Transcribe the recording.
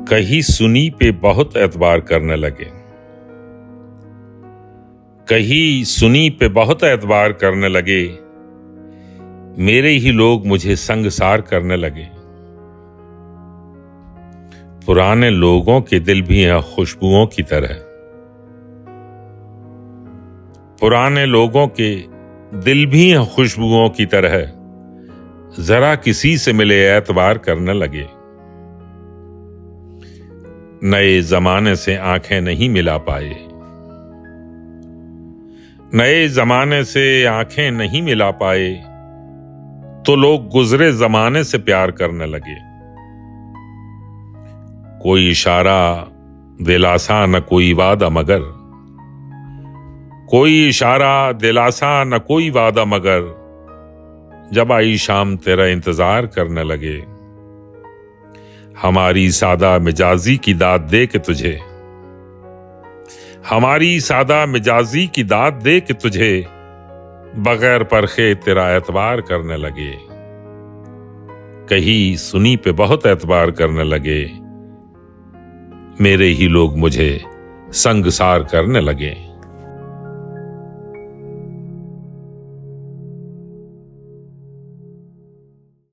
कहीं सुनी पे बहुत एतबार करने लगे, कहीं सुनी पे बहुत एतबार करने लगे, मेरे ही लोग मुझे संगसार करने लगे। पुराने लोगों के दिल भी हैं खुशबुओं की तरह, पुराने लोगों के दिल भी हैं खुशबुओं की तरह, जरा किसी से मिले एतबार करने लगे। नए जमाने से आंखें नहीं मिला पाए, नए जमाने से आंखें नहीं मिला पाए, तो लोग गुजरे जमाने से प्यार करने लगे। कोई इशारा दिलासा न कोई वादा मगर, कोई इशारा दिलासा न कोई वादा मगर, जब आई शाम तेरा इंतजार करने लगे। हमारी सादा मिजाजी की दाद दे के तुझे, हमारी सादा मिजाजी की दाद दे के तुझे, बगैर परखे तेरा एतबार करने लगे। कहीं सुनी पे बहुत एतबार करने लगे, मेरे ही लोग मुझे संगसार करने लगे।